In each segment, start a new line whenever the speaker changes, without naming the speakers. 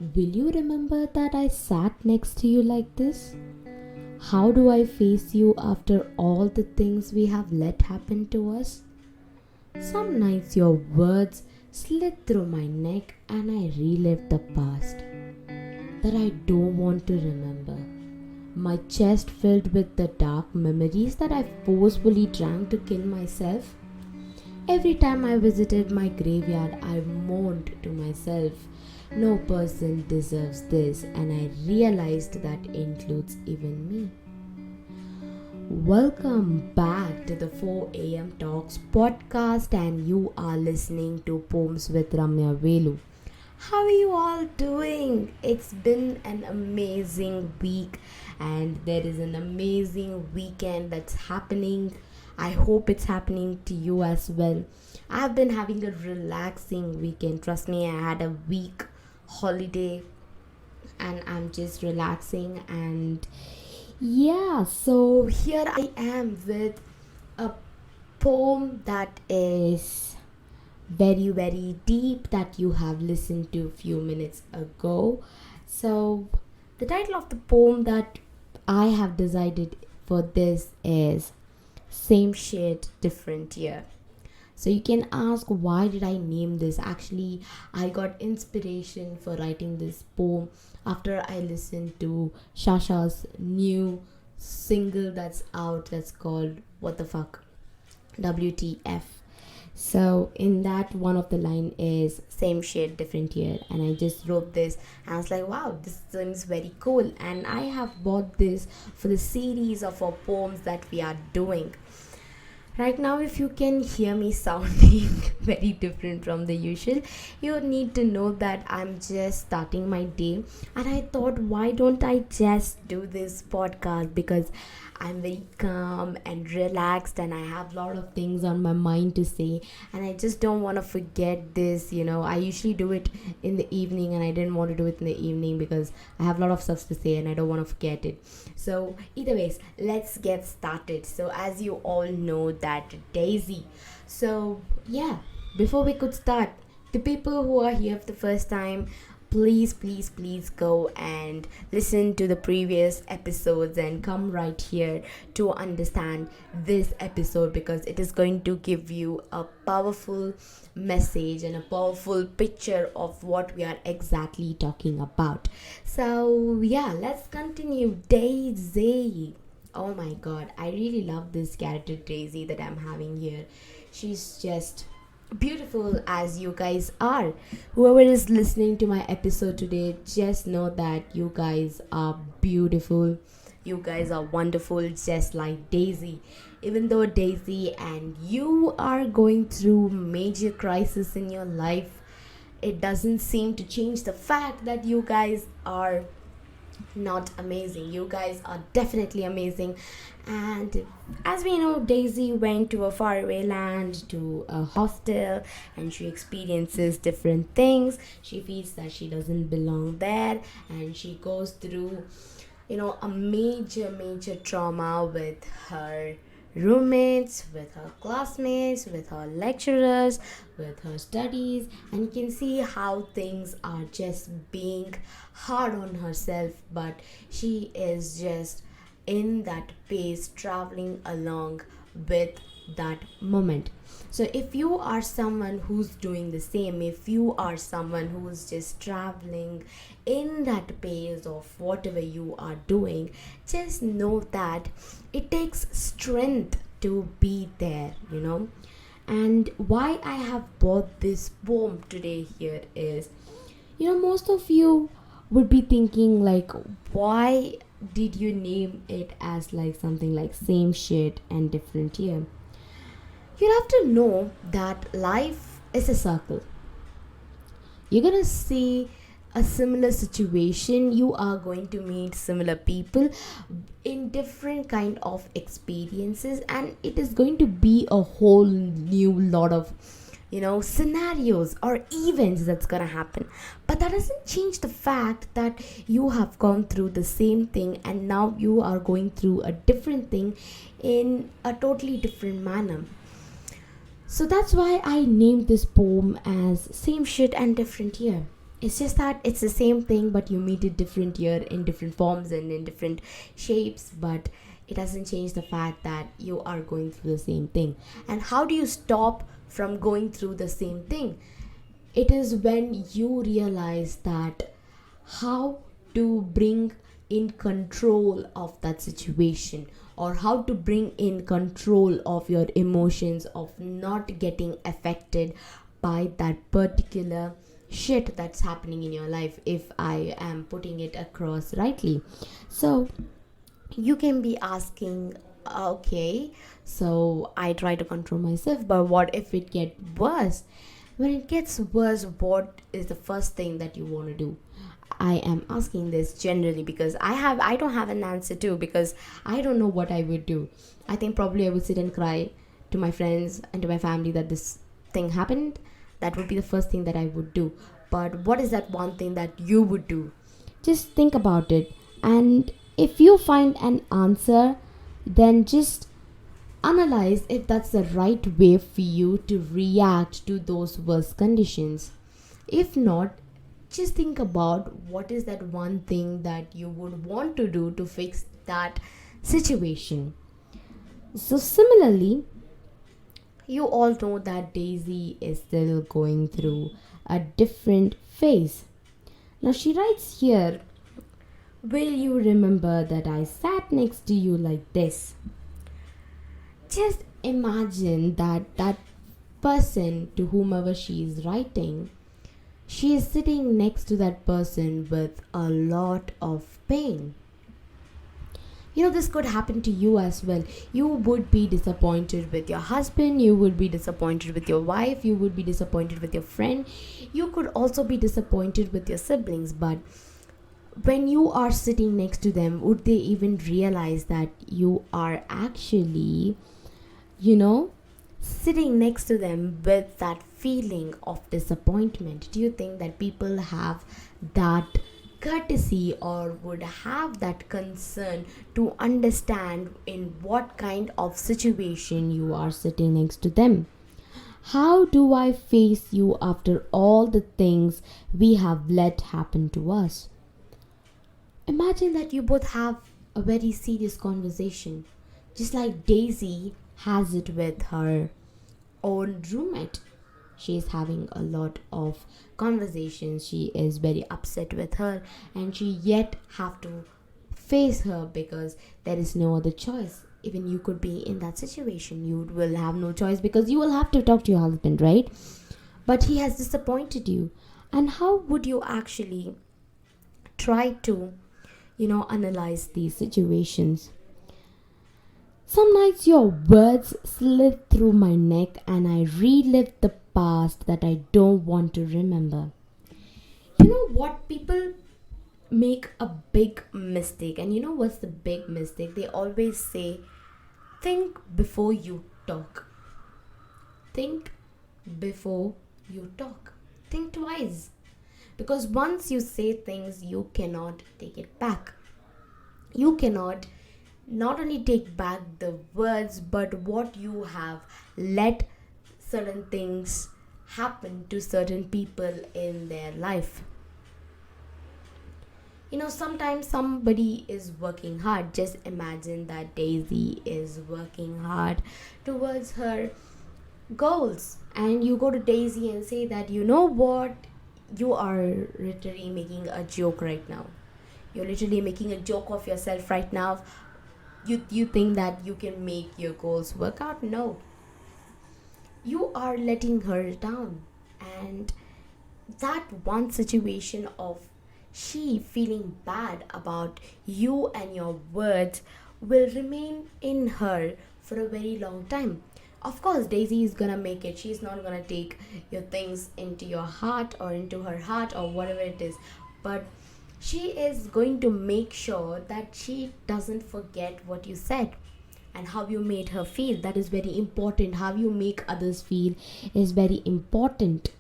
Will you remember that I sat next to you like this? How do I face you after all the things we have let happen to us? Some nights your words slid through my neck and I relived the past that I don't want to remember. My chest filled with the dark memories that I forcefully drank to kill myself. Every time I visited my graveyard, I moaned to myself, no person deserves this, and I realized that includes even me. Welcome back to the 4 a.m. Talks podcast, and you are listening to Poems with Ramya Velu. How are you all doing? It's been an amazing week, and there is an amazing weekend that's happening. I hope it's happening to you as well. I've been having a relaxing weekend. Trust me, I had a week holiday and I'm just relaxing. And yeah, so here I am with a poem that is very deep that you have listened to a few minutes ago. So the title of the poem that I have decided for this is Same Shade Different Year. So you can ask, why did I name this? Actually, I got inspiration for writing this poem after I listened to Shasha's new single that's out, that's called What the Fuck, WTF. So in that, one of the line is Same Shade Different Year, and I just wrote this and I was like, wow, this seems very cool, and I have bought this for the series of our poems that we are doing. Right now, if you can hear me sounding very different from the usual, you need to know that I'm just starting my day, and I thought, why don't I just do this podcast, because I'm very calm and relaxed and I have a lot of things on my mind to say, and I just don't want to forget this. I usually do it in the evening, and I didn't want to do it in the evening because I have a lot of stuff to say and I don't want to forget it. So either ways, let's get started. So as you all know, that Daisy. So yeah, before we could start, the people who are here for the first time, please go and listen to the previous episodes and come right here to understand this episode, because it is going to give you a powerful message and a powerful picture of what we are exactly talking about. So yeah, let's continue. Daisy, oh my god, I really love this character Daisy that I'm having here. She's just beautiful, as you guys are. Whoever is listening to my episode today, just know that you guys are beautiful. You guys are wonderful, just like Daisy. Even though Daisy and you are going through major crisis in your life, it doesn't seem to change the fact that you guys are not amazing. You guys are definitely amazing. And as we know, Daisy went to a faraway land, to a hostel, and she experiences different things. She feels that she doesn't belong there, and she goes through a major trauma with her roommates, with her classmates, with her lecturers, with her studies, and you can see how things are just being hard on herself, but she is just in that pace, traveling along with that moment. So if you are someone who's doing the same, if you are someone who's just traveling in that pace of whatever you are doing, just know that it takes strength to be there. And why I have bought this poem today here is, most of you would be thinking like, why did you name it as like something like Same Shade and Different Year? You have to know that life is a circle. You're gonna see a similar situation, you are going to meet similar people in different kind of experiences, and it is going to be a whole new lot of scenarios or events that's gonna happen. But that doesn't change the fact that you have gone through the same thing, and now you are going through a different thing in a totally different manner. So that's why I named this poem as Same Shit and Different Year. It's just that it's the same thing, but you meet it different year in different forms and in different shapes. But it doesn't change the fact that you are going through the same thing. And how do you stop from going through the same thing? It is when you realize that how to bring in control of that situation, or how to bring in control of your emotions, of not getting affected by that particular shit that's happening in your life, if I am putting it across rightly. So you can be asking, okay, so I try to control myself, but what if it gets worse? When it gets worse, what is the first thing that you want to do? I am asking this generally because I don't have an answer to, because I don't know what I would do. I think probably I would sit and cry to my friends and to my family that this thing happened. That would be the first thing that I would do. But what is that one thing that you would do? Just think about it, and if you find an answer, then just analyze if that's the right way for you to react to those worst conditions. If not, just think about what is that one thing that you would want to do to fix that situation. So similarly, you all know that Daisy is still going through a different phase. Now she writes here, will you remember that I sat next to you like this? Just imagine that person to whomever she is writing, she is sitting next to that person with a lot of pain. This could happen to you as well. You would be disappointed with your husband, you would be disappointed with your wife, you would be disappointed with your friend, you could also be disappointed with your siblings. But when you are sitting next to them, would they even realize that you are actually, sitting next to them with that feeling of disappointment? Do you think that people have that courtesy, or would have that concern to understand in what kind of situation you are sitting next to them? How do I face you after all the things we have let happen to us? Imagine that you both have a very serious conversation, just like Daisy has it with her own roommate. She is having a lot of conversations. She is very upset with her, and she yet have to face her because there is no other choice. Even you could be in that situation. You will have no choice because you will have to talk to your husband, right? But he has disappointed you. And how would you actually try to, analyze these situations? Some nights your words slip through my neck and I relive the past that I don't want to remember. You know what? People make a big mistake. And you know what's the big mistake? They always say, think before you talk. Think before you talk. Think twice. Because once you say things, you cannot take it back. You cannot not only take back the words, but what you have let certain things happen to certain people in their life. Sometimes somebody is working hard. Just imagine that Daisy is working hard towards her goals, and you go to Daisy and say that, you know what, you are literally making a joke right now. You're literally making a joke of yourself right now. You think that you can make your goals work out? No. You are letting her down. And that one situation of she feeling bad about you and your words will remain in her for a very long time. Of course, Daisy is gonna make it. She's not gonna take your things into your heart or into her heart or whatever it is. But she is going to make sure that she doesn't forget what you said and how you made her feel. That is very important. How you make others feel is very important.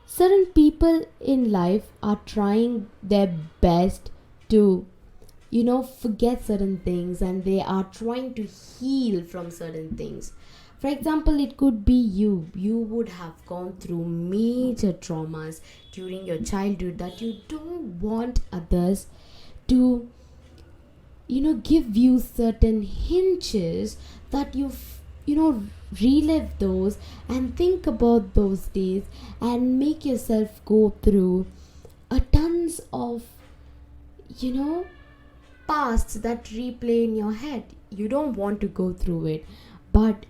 Certain people in life are trying their best to, forget certain things, and they are trying to heal from certain things. For example, it could be you would have gone through major traumas during your childhood that you don't want others to give you certain hinges that relive those and think about those days and make yourself go through a tons of you know pasts that replay in your head. You don't want to go through it, but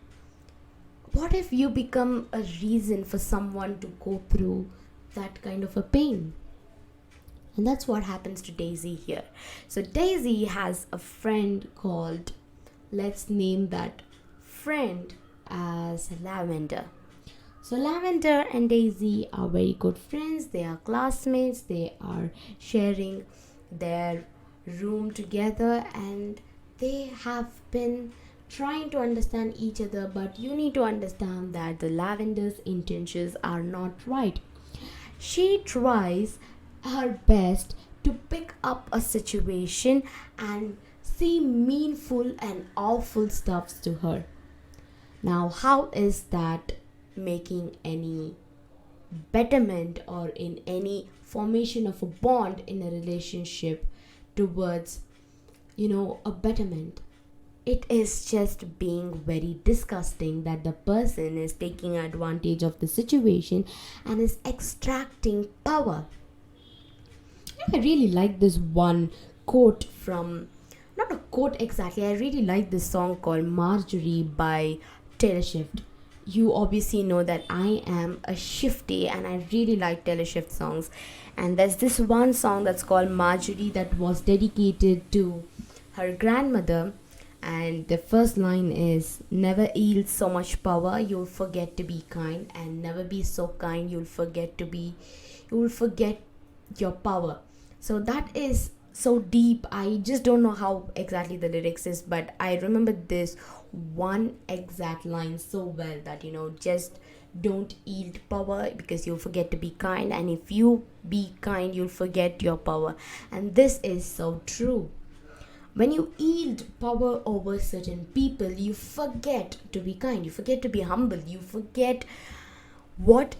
what if you become a reason for someone to go through that kind of a pain? And that's what happens to Daisy here. So Daisy has a friend called, let's name that friend as Lavender. So Lavender and Daisy are very good friends. They are classmates. They are sharing their room together, and they have been trying to understand each other. But you need to understand that the Lavender's intentions are not right. She tries her best to pick up a situation and say meaningful and awful stuffs to her. Now, how is that making any betterment or in any formation of a bond in a relationship towards, a betterment? It is just being very disgusting that the person is taking advantage of the situation and is extracting power. I really like this one quote from, not a quote exactly, I really like this song called Marjorie by Taylor Swift. You obviously know that I am a Shifty and I really like Taylor Swift songs. And there's this one song that's called Marjorie that was dedicated to her grandmother. And the first line is, never yield so much power, you'll forget to be kind, and never be so kind, you will forget your power. So that is so deep. I just don't know how exactly the lyrics is, but I remember this one exact line so well that just don't yield power because you'll forget to be kind, and if you be kind you'll forget your power. And this is so true. When you yield power over certain people, you forget to be kind, you forget to be humble, you forget what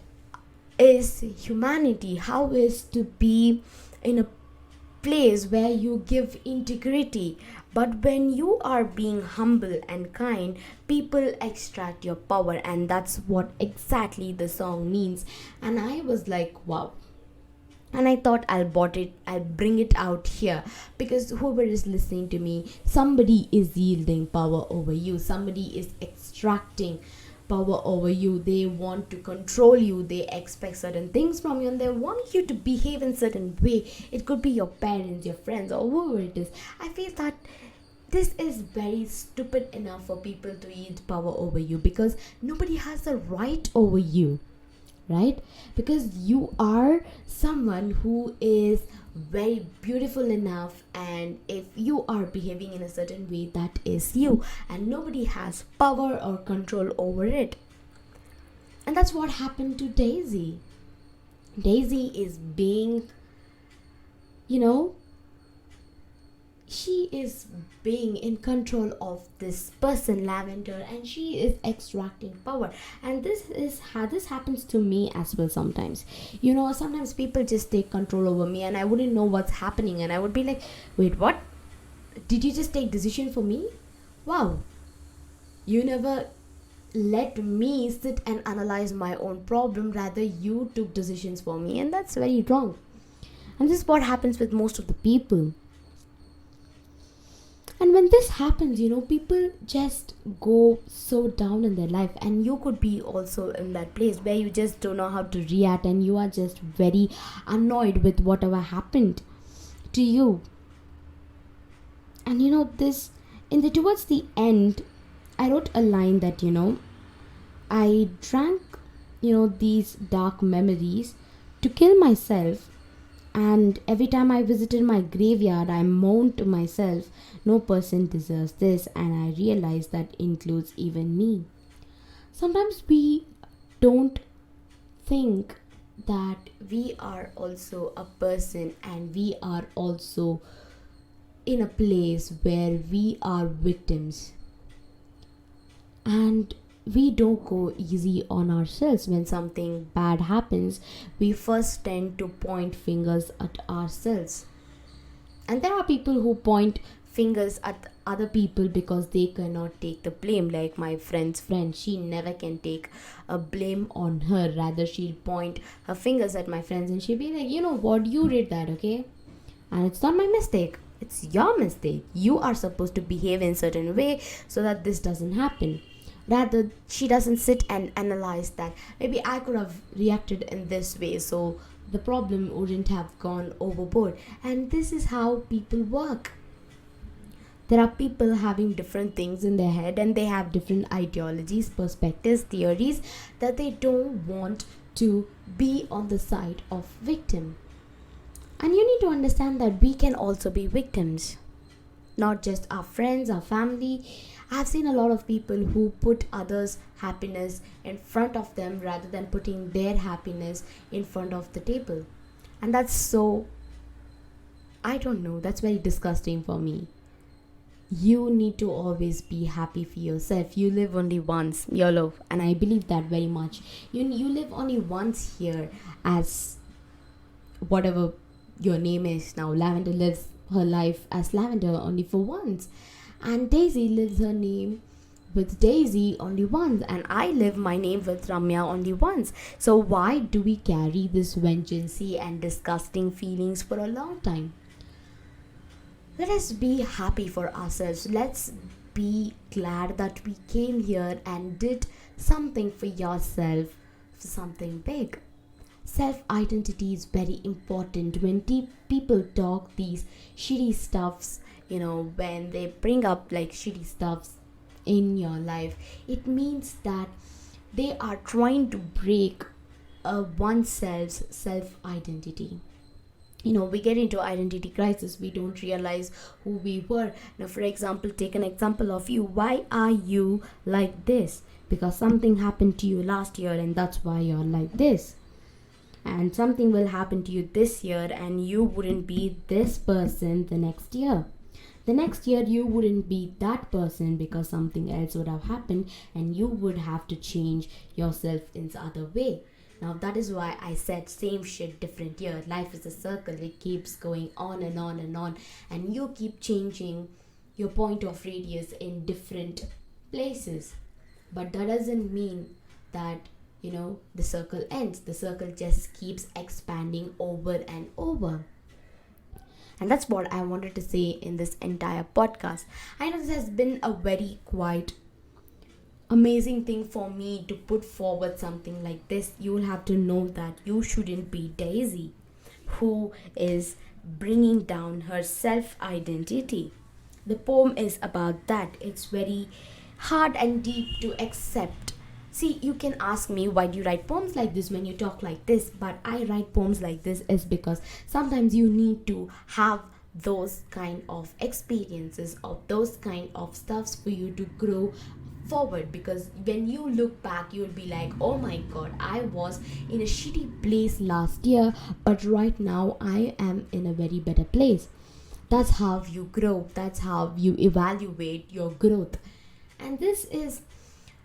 is humanity, how is to be in a place where you give integrity. But when you are being humble and kind, people extract your power, and that's what exactly the song means. And I was like, wow. And I thought I'll bring it out here, because whoever is listening to me, somebody is yielding power over you, somebody is extracting power over you. They want to control you, they expect certain things from you, and they want you to behave in certain way. It could be your parents, your friends, or whoever it is. I feel that this is very stupid enough for people to yield power over you, because nobody has a right over you, right? Because you are someone who is very beautiful enough, and if you are behaving in a certain way, that is you, and nobody has power or control over it. And that's what happened to Daisy. Daisy is being, she is being in control of this person Lavender, and she is extracting power. And this is how this happens to me as well sometimes. Sometimes people just take control over me, and I wouldn't know what's happening, and I would be like, wait, what? Did you just take decision for me? Wow, you never let me sit and analyze my own problem, rather you took decisions for me, and that's very wrong. And this is what happens with most of the people. And when this happens, people just go so down in their life, and you could be also in that place where you just don't know how to react, and you are just very annoyed with whatever happened to you. And this in the towards the end, I wrote a line that I drank these dark memories to kill myself. And every time I visited my graveyard, I moaned to myself, no person deserves this, and I realized that includes even me. Sometimes we don't think that we are also a person, and we are also in a place where we are victims. And we don't go easy on ourselves. When something bad happens, we first tend to point fingers at ourselves. And there are people who point fingers at other people because they cannot take the blame. Like my friend's friend, she never can take a blame on her. Rather, she'll point her fingers at my friends and she'll be like, you know what, you did that, okay? And it's not my mistake. It's your mistake. You are supposed to behave in a certain way so that this doesn't happen. Rather, she doesn't sit and analyze that maybe I could have reacted in this way, so the problem wouldn't have gone overboard. And this is how people work. There are people having different things in their head and they have different ideologies, perspectives, theories that they don't want to be on the side of victim. And you need to understand that we can also be victims, not just our friends, our family. I've seen a lot of people who put others' happiness in front of them rather than putting their happiness in front of the table. And that's so, I don't know, that's very disgusting for me. You need to always be happy for yourself. You live only once, YOLO, and I believe that very much. You live only once here as whatever your name is now. Lavender lives her life as Lavender only for once, and Daisy lives her name with Daisy only once, and I live my name with Ramya only once. So why do we carry this vengeancey and disgusting feelings for a long time? Let us be happy for ourselves. Let's be glad that we came here and did something for yourself, something big. Self-identity is very important. When people talk these shitty stuffs, when they bring up like shitty stuffs in your life, it means that they are trying to break oneself's self-identity. We get into identity crisis. We don't realize who we were. Now, for example, take an example of you. Why are you like this? Because something happened to you last year and that's why you're like this. And something will happen to you this year and you wouldn't be this person the next year. The next year you wouldn't be that person because something else would have happened and you would have to change yourself in the other way. Now that is why I said same shit, different year. Life is a circle. It keeps going on and on and on. And you keep changing your point of radius in different places. But that doesn't mean that, the circle ends. The circle just keeps expanding over and over. And that's what I wanted to say in this entire podcast. I know this has been a very quite amazing thing for me to put forward something like this. You will have to know that you shouldn't be Daisy, who is bringing down her self-identity. The poem is about that. It's very hard and deep to accept. See, you can ask me, why do you write poems like this when you talk like this? But I write poems like this is because sometimes you need to have those kind of experiences or those kind of stuffs for you to grow forward. Because when you look back, you'll be like, oh my god, I was in a shitty place last year, but right now I am in a very better place. That's how you grow. That's how you evaluate your growth. And this is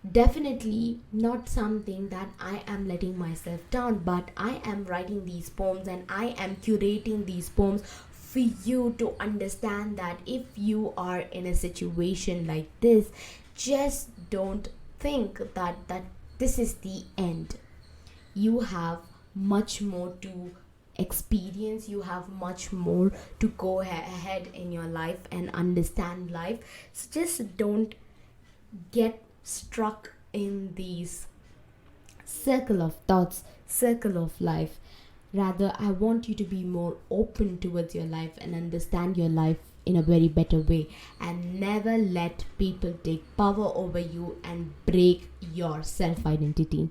definitely not something that I am letting myself down, but I am writing these poems and I am curating these poems for you to understand that if you are in a situation like this, just don't think that this is the end. You have much more to experience. You have much more to go ahead in your life and understand life. So just don't get stuck in these circle of thoughts, circle of life. Rather, I want you to be more open towards your life and understand your life in a very better way, and never let people take power over you and break your self-identity.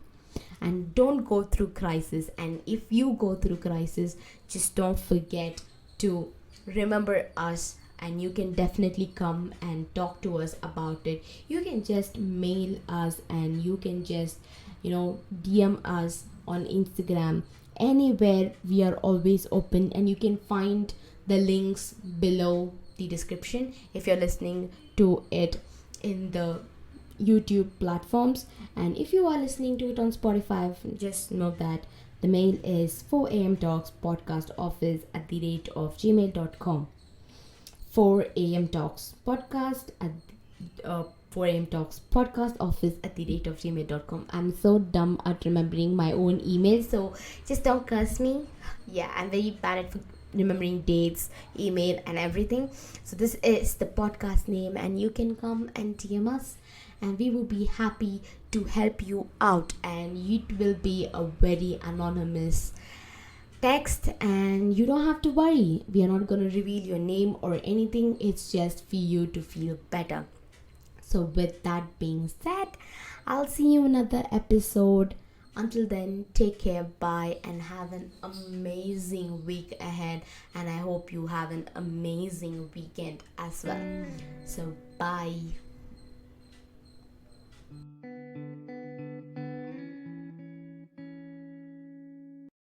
And don't go through crisis. And if you go through crisis, just don't forget to remember us, and you can definitely come and talk to us about it. You can just mail us, and you can just DM us on Instagram. Anywhere, we are always open, and you can find the links below the description if you're listening to it in the YouTube platforms. And if you are listening to it on Spotify, just note that the mail is 4am talks podcast office at the rate of gmail.com. 4am talks podcast at 4am talks podcast office at the rate of gmail.com. I'm so dumb at remembering my own email, so just don't curse me. Yeah, I'm very bad at remembering dates, email, and everything. So this is the podcast name, and you can come and DM us, and we will be happy to help you out. And it will be a very anonymous text, and you don't have to worry. We are not going to reveal your name or anything. It's just for you to feel better. So with that being said, I'll see you in another episode. Until then, take care, bye, and have an amazing week ahead. And I hope you have an amazing weekend as well. So bye.